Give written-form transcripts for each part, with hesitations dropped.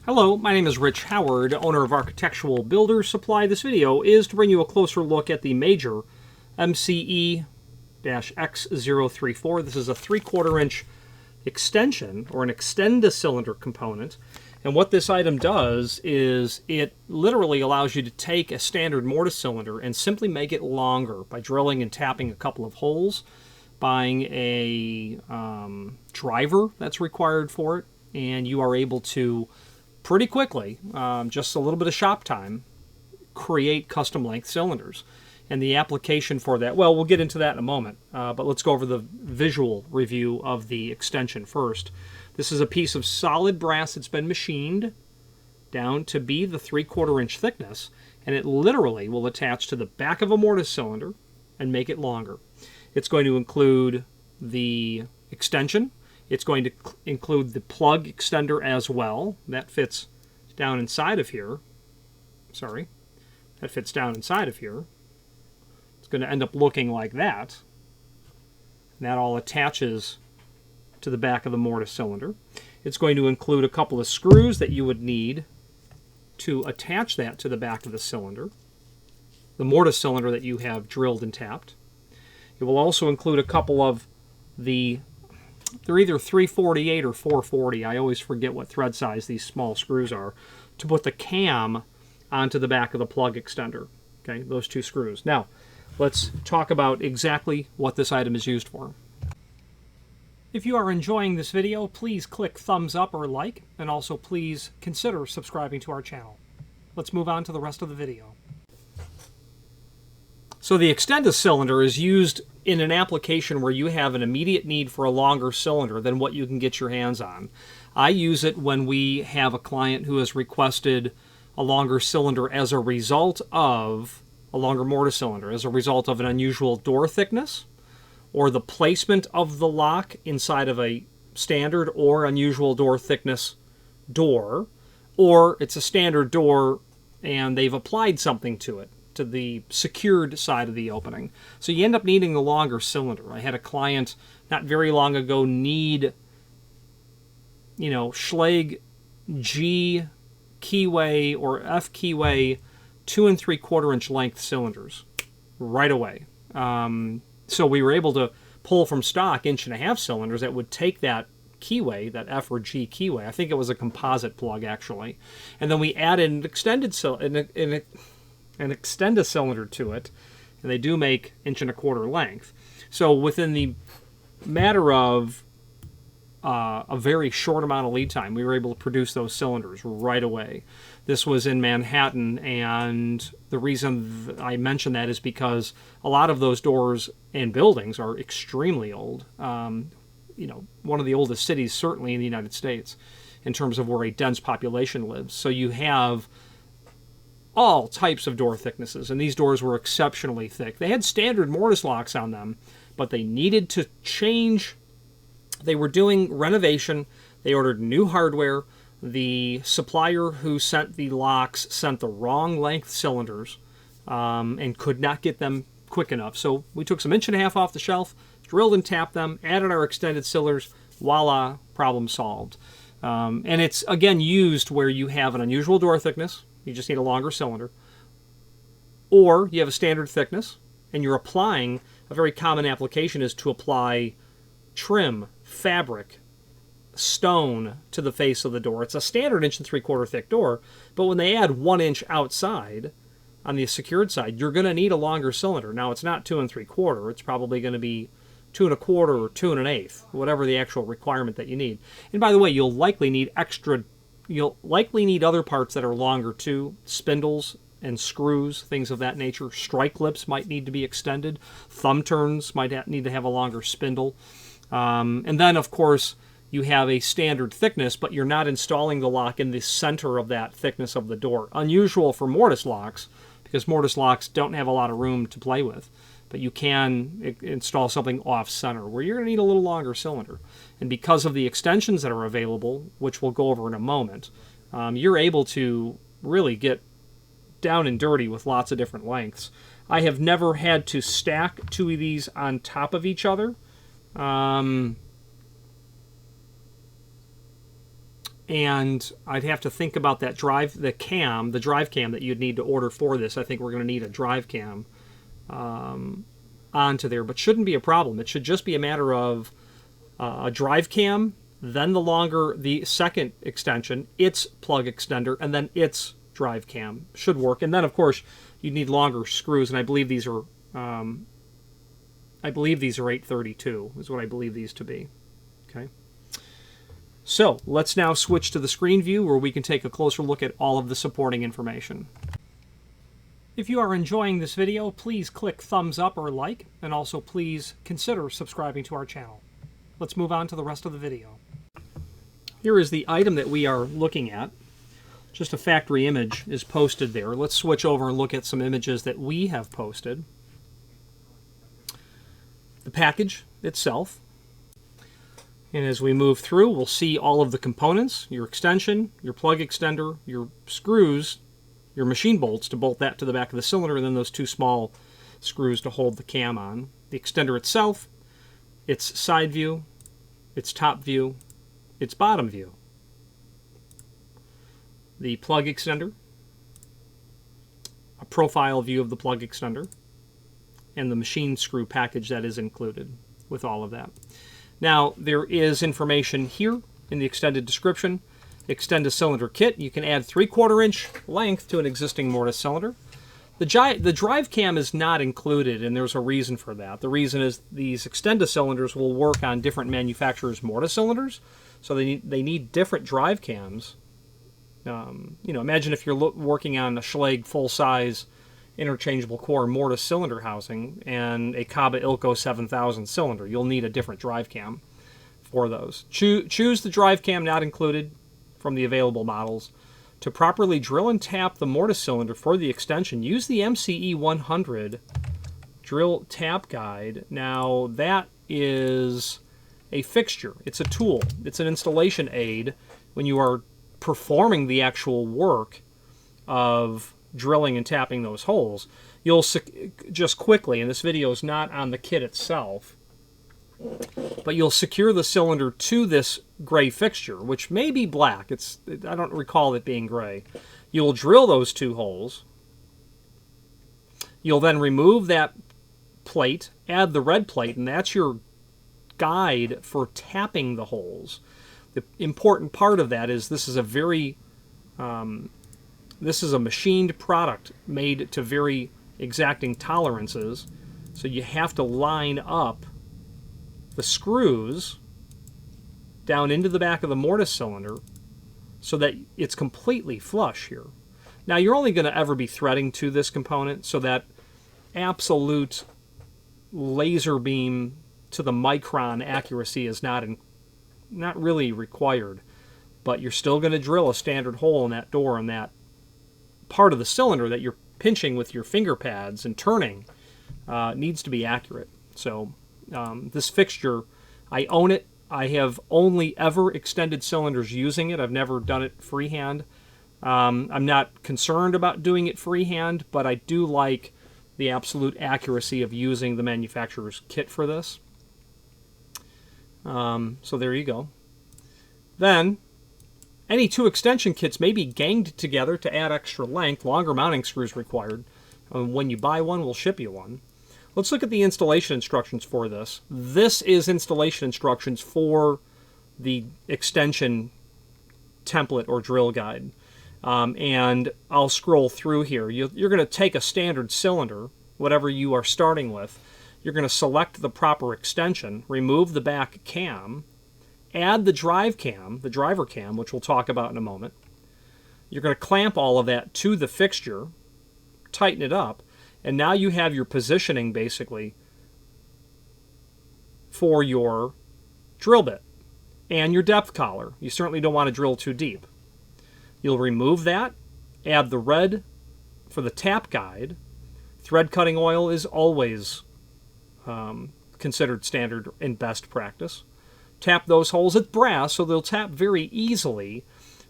Hello, my name is Rich Howard, owner of Architectural Builder Supply. This video is to bring you a closer look at the Major MCE X034. This is a 3/4 inch extension, or an extend-a-cylinder component. And what this item does is it literally allows you to take a standard mortise cylinder and simply make it longer by drilling and tapping a couple of holes, buying a driver that's required for it, and you are able to pretty quickly, just a little bit of shop time, create custom length cylinders. And the application for that, well, we'll get into that in a moment, but let's go over the visual review of the extension first. This is a piece of solid brass that's been machined down to be the 3/4 inch thickness, and it literally will attach to the back of a mortise cylinder and make it longer. It's going to include the extension. It's going to include the plug extender as well. That fits down inside of here. Sorry. That fits down inside of here. It's going to end up looking like that. And that all attaches to the back of the mortise cylinder. It's going to include a couple of screws that you would need to attach that to the back of the cylinder, the mortise cylinder that you have drilled and tapped. It will also include a couple of they're either 348 or 440. I always forget what thread size these small screws are, to put the cam onto the back of the plug extender. Okay, those two screws. Now, let's talk about exactly what this item is used for. If you are enjoying this video, please click thumbs up or like, and also please consider subscribing to our channel. Let's move on to the rest of the video. So the extend-a-cylinder is used in an application where you have an immediate need for a longer cylinder than what you can get your hands on. I use it when we have a client who has requested a longer cylinder as a result of a longer mortise cylinder, as a result of an unusual door thickness, or the placement of the lock inside of a standard or unusual door thickness door, or it's a standard door and they've applied something to it, to the secured side of the opening. So you end up needing the longer cylinder. I had a client not very long ago need, Schlage G keyway or F keyway 2 3/4 inch length cylinders right away. So we were able to pull from stock 1.5 inch cylinders that would take that keyway, that F or G keyway. I think it was a composite plug actually. And then we added an extend-a-cylinder to it, and they do make 1.25 inch length. So within the matter of a very short amount of lead time, we were able to produce those cylinders right away. This was in Manhattan, and the reason I mention that is because a lot of those doors and buildings are extremely old. One of the oldest cities certainly in the United States in terms of where a dense population lives. So you have all types of door thicknesses, and these doors were exceptionally thick. They had standard mortise locks on them, but they needed to change. They were doing renovation. They ordered new hardware. The supplier who sent the locks sent the wrong length cylinders and could not get them quick enough. So we took some 1.5 inch off the shelf, drilled and tapped them, added our extended cylinders, voila, problem solved. And it's, again, used where you have an unusual door thickness. You just need a longer cylinder. Or you have a standard thickness, and you're applying, a very common application is to apply trim, fabric, stone to the face of the door. It's a standard 1 3/4 inch thick door, but when they add 1 inch outside, on the secured side, you're going to need a longer cylinder. Now, it's not 2 3/4. It's probably going to be 2 1/4 or 2 1/8, whatever the actual requirement that you need. And by the way, you'll likely need other parts that are longer too, spindles and screws, things of that nature. Strike lips might need to be extended. Thumb turns might need to have a longer spindle. And then, of course, you have a standard thickness, but you're not installing the lock in the center of that thickness of the door. Unusual for mortise locks, because mortise locks don't have a lot of room to play with. But you can install something off-center, where you're going to need a little longer cylinder. And because of the extensions that are available, which we'll go over in a moment, you're able to really get down and dirty with lots of different lengths. I have never had to stack two of these on top of each other. And I'd have to think about that drive cam that you'd need to order for this. I think we're going to need a drive cam onto there, but shouldn't be a problem. It should just be a matter of a drive cam, then the second extension, its plug extender, and then its drive cam should work. And then, of course, you need longer screws, and I believe these are 832 is what I believe these to be. Okay. So let's now switch to the screen view where we can take a closer look at all of the supporting information. If you are enjoying this video, please click thumbs up or like, and also please consider subscribing to our channel. Let's move on to the rest of the video. Here is the item that we are looking at. Just a factory image is posted there. Let's switch over and look at some images that we have posted. The package itself. And as we move through, we'll see all of the components, your extension, your plug extender, your screws, your machine bolts to bolt that to the back of the cylinder, and then those two small screws to hold the cam on. The extender itself, its side view, its top view, its bottom view. The plug extender, a profile view of the plug extender, and the machine screw package that is included with all of that. Now, there is information here in the extended description. Extend a cylinder kit. You can add 3/4 inch length to an existing mortise cylinder. The drive cam is not included, and there's a reason for that. The reason is these extended cylinders will work on different manufacturers' mortise cylinders, so they need different drive cams. Imagine if you're working on a Schlage full-size interchangeable core mortise cylinder housing and a Kaba Ilko 7000 cylinder. You'll need a different drive cam for those. Choose the drive cam not included from the available models. To properly drill and tap the mortise cylinder for the extension, use the MCE 100 drill tap guide. Now that is a fixture. It's a tool. It's an installation aid when you are performing the actual work of drilling and tapping those holes. You'll just quickly, and this video is not on the kit itself, but you'll secure the cylinder to this gray fixture, which may be black. I don't recall it being gray. You'll drill those two holes. You'll then remove that plate, add the red plate, and that's your guide for tapping the holes. The important part of that is this is a very this is a machined product made to very exacting tolerances, so you have to line up the screws down into the back of the mortise cylinder so that it's completely flush here. Now you're only going to ever be threading to this component, so that absolute laser beam to the micron accuracy is not really required, but you're still going to drill a standard hole in that door, and that part of the cylinder that you're pinching with your finger pads and turning needs to be accurate. So this fixture, I own it. I have only ever extended cylinders using it. I've never done it freehand. I'm not concerned about doing it freehand, but I do like the absolute accuracy of using the manufacturer's kit for this. So there you go. Then, any two extension kits may be ganged together to add extra length. Longer mounting screws required. When you buy one, we'll ship you one. Let's look at the installation instructions for this. This is installation instructions for the extension template or drill guide. And I'll scroll through here. You're going to take a standard cylinder, whatever you are starting with. You're going to select the proper extension, remove the back cam, add the drive cam, the driver cam, which we'll talk about in a moment. You're going to clamp all of that to the fixture, tighten it up, and now you have your positioning basically for your drill bit and your depth collar. You certainly don't want to drill too deep. You'll remove that, add the red for the tap guide. Thread cutting oil is always considered standard and best practice. Tap those holes. It's brass, so they'll tap very easily,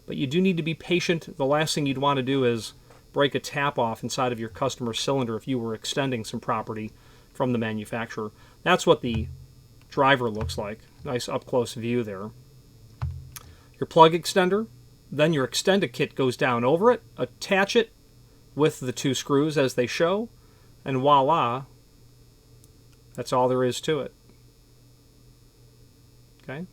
but you do need to be patient. The last thing you'd want to do is break a tap off inside of your customer's cylinder if you were extending some property from the manufacturer. That's what the driver looks like. Nice up-close view there. your plug extender, then your Extend-A-Kit goes down over it, attach it with the 2 screws as they show, and voila, that's all there is to it. Okay.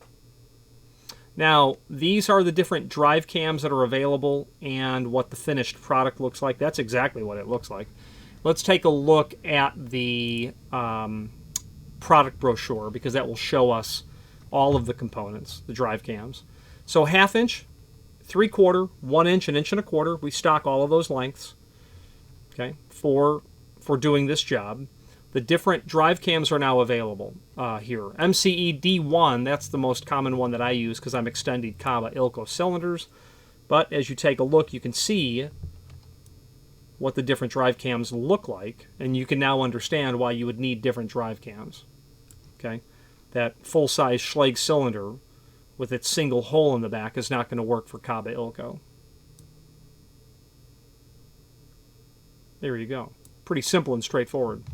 Now, these are the different drive cams that are available and what the finished product looks like. That's exactly what it looks like. Let's take a look at the product brochure, because that will show us all of the components, the drive cams. So 1/2 inch, 3/4, 1 inch, 1 1/4 inch. We stock all of those lengths, okay, for doing this job. The different drive cams are now available here. MCE D1, that's the most common one that I use because I'm extending Kaba Ilko cylinders. But as you take a look, you can see what the different drive cams look like, and you can now understand why you would need different drive cams. Okay, that full-size Schlage cylinder with its single hole in the back is not going to work for Kaba Ilko. There you go. Pretty simple and straightforward.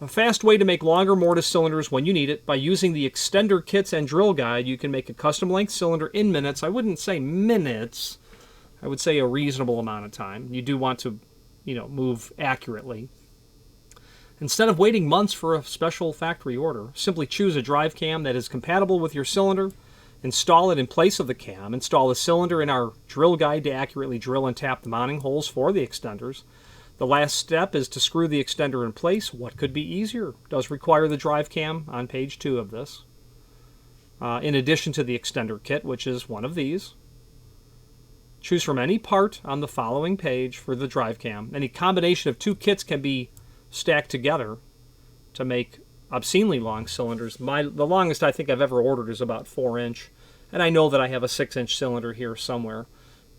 A fast way to make longer mortise cylinders when you need it. By using the extender kits and drill guide, you can make a custom length cylinder in minutes. I wouldn't say minutes. I would say a reasonable amount of time. You do want to, move accurately. Instead of waiting months for a special factory order, simply choose a drive cam that is compatible with your cylinder, install it in place of the cam, install the cylinder in our drill guide to accurately drill and tap the mounting holes for the extenders. The last step is to screw the extender in place. What could be easier? It does require the drive cam on page 2 of this. In addition to the extender kit, which is one of these. Choose from any part on the following page for the drive cam. Any combination of 2 kits can be stacked together to make obscenely long cylinders. The longest I think I've ever ordered is about 4 inch, and I know that I have a 6 inch cylinder here somewhere.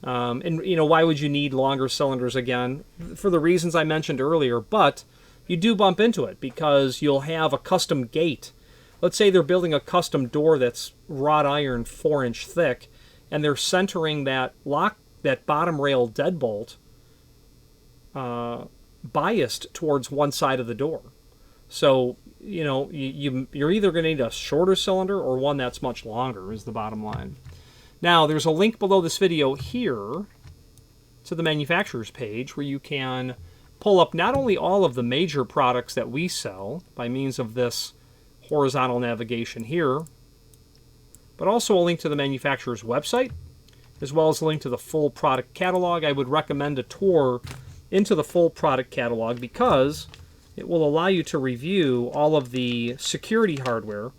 And why would you need longer cylinders again? For the reasons I mentioned earlier, but you do bump into it because you'll have a custom gate. Let's say they're building a custom door that's wrought iron 4 inch thick, and they're centering that bottom rail deadbolt biased towards one side of the door. So you're either going to need a shorter cylinder or one that's much longer, is the bottom line. Now, there's a link below this video here to the manufacturer's page where you can pull up not only all of the major products that we sell by means of this horizontal navigation here, but also a link to the manufacturer's website, as well as a link to the full product catalog. I would recommend a tour into the full product catalog because it will allow you to review all of the security hardware,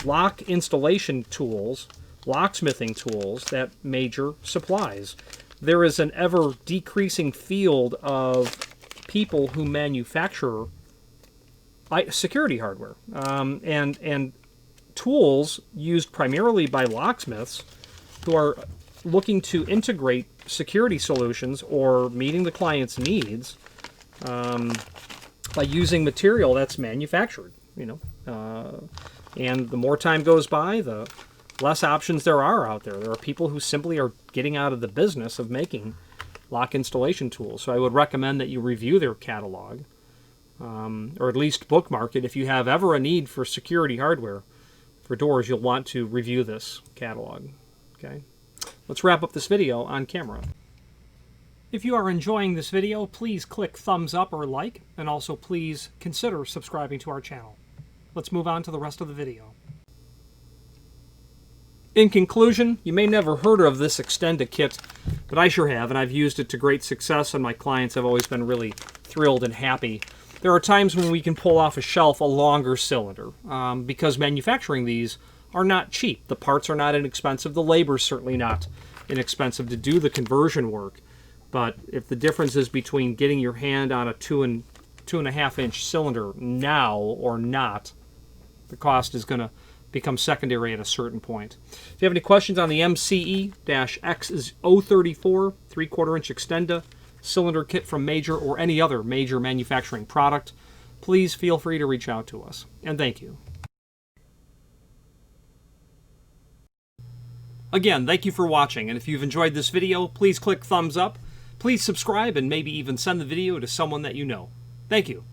lock installation tools, locksmithing tools that Major supplies. There is an ever-decreasing field of people who manufacture security hardware and tools used primarily by locksmiths who are looking to integrate security solutions or meeting the client's needs by using material that's manufactured, and the more time goes by, the less options there are out there. There are people who simply are getting out of the business of making lock installation tools. So I would recommend that you review their catalog, or at least bookmark it. If you have ever a need for security hardware for doors, you'll want to review this catalog. Okay, let's wrap up this video on camera. If you are enjoying this video, please click thumbs up or like, and also please consider subscribing to our channel. Let's move on to the rest of the video. In conclusion, you may never heard of this Extend-A-Kit, but I sure have, and I've used it to great success, and my clients have always been really thrilled and happy. There are times when we can pull off a shelf a longer cylinder, because manufacturing these are not cheap. The parts are not inexpensive. The labor is certainly not inexpensive to do the conversion work. But if the difference is between getting your hand on a 2.5 inch cylinder now or not, the cost is going to become secondary at a certain point. If you have any questions on the MCE X034 3/4 inch Extenda cylinder kit from Major or any other Major manufacturing product, please feel free to reach out to us. And thank you. Again, thank you for watching, and if you've enjoyed this video, please click thumbs up. Please subscribe and maybe even send the video to someone that you know. Thank you.